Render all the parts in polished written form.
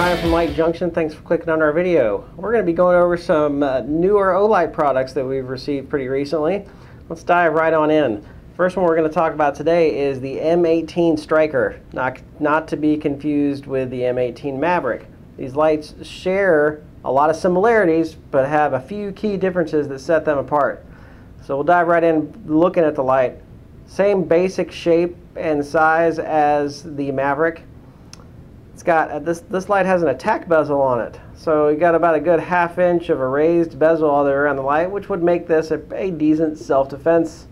Brian from Light Junction. Thanks for clicking on our video. We're going to be going over some newer Olight products that we've received pretty recently. Let's dive right on in. First one we're going to talk about today is the M18 Striker, not to be confused with the M18 Maverick. These lights share a lot of similarities, but have a few key differences that set them apart. So we'll dive right in looking at the light. Same basic shape and size as the Maverick. It's got this light has an attack bezel on it, so you got about a good ½ inch of a raised bezel all the way around the light, which would make this a decent self-defense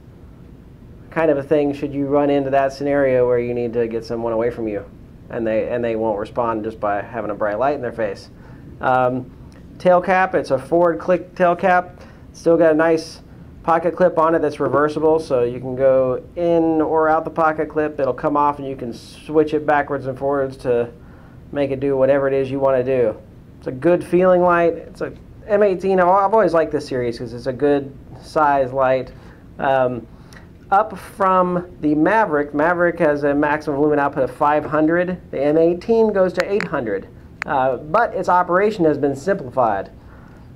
kind of a thing should you run into that scenario where you need to get someone away from you and they won't respond just by having a bright light in their face. Tail cap, it's a forward click tail cap. Still got a nice pocket clip on it that's reversible, so you can go in or out the pocket clip. It'll come off and you can switch it backwards and forwards to make it do whatever it is you want to do. It's a good feeling light. It's a M18. I've always liked this series because it's a good size light. Up from the Maverick. Maverick has a maximum lumen output of 500. The M18 goes to 800, but its operation has been simplified.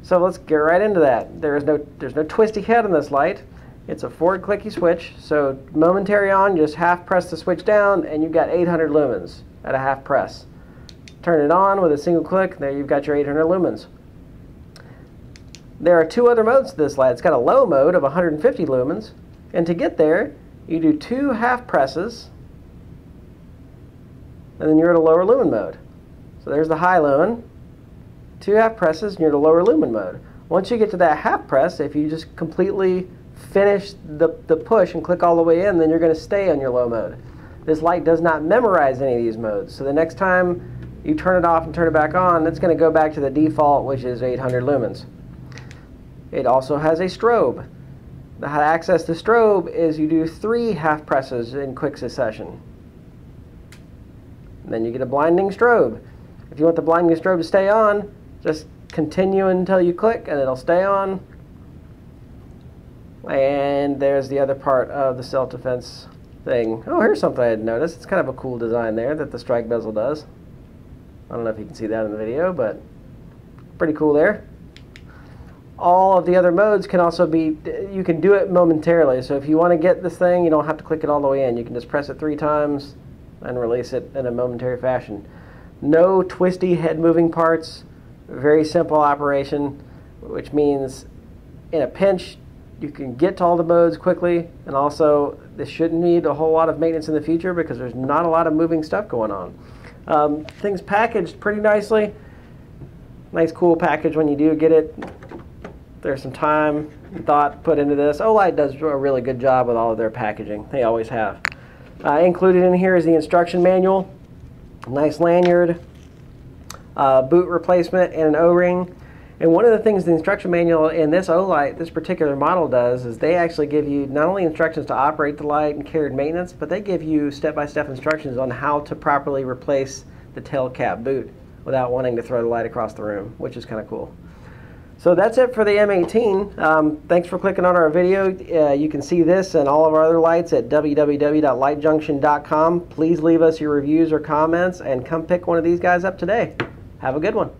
So let's get right into that. There's no twisty head on this light. It's a forward clicky switch. So momentary on, just half press the switch down, and you've got 800 lumens at a half press. Turn it on with a single click, there you've got your 800 lumens. There are two other modes to this light. It's got a low mode of 150 lumens, and to get there, you do 2 half presses, and then you're at a lower lumen mode. So there's the high lumen, 2 half presses, and you're at a lower lumen mode. Once you get to that half press, if you just completely finish the push and click all the way in, then you're going to stay on your low mode. This light does not memorize any of these modes, so the next time you turn it off and turn it back on, it's going to go back to the default, which is 800 lumens. It also has a strobe. How to access the strobe is you do 3 half presses in quick succession. And then you get a blinding strobe. If you want the blinding strobe to stay on, just continue until you click and it'll stay on. And there's the other part of the self-defense thing. Oh, here's something I hadn't noticed. It's kind of a cool design there that the strike bezel does. I don't know if you can see that in the video, but pretty cool there. All of the other modes can also be, you can do it momentarily. So if you want to get this thing, you don't have to click it all the way in. You can just press it 3 times and release it in a momentary fashion. No twisty head moving parts. Very simple operation, which means in a pinch, you can get to all the modes quickly, and also this shouldn't need a whole lot of maintenance in the future because there's not a lot of moving stuff going on. Things packaged pretty nicely. Nice cool package when you do get it. There's some time and thought put into this. Olight does a really good job with all of their packaging. They always have. Included in here is the instruction manual, nice lanyard, boot replacement, and an O-ring. And one of the things the instruction manual in this Olight, this particular model, does is they actually give you not only instructions to operate the light and carried maintenance, but they give you step-by-step instructions on how to properly replace the tail cap boot without wanting to throw the light across the room, which is kind of cool. So that's it for the M18. Thanks for clicking on our video. You can see this and all of our other lights at www.lightjunction.com. Please leave us your reviews or comments and come pick one of these guys up today. Have a good one.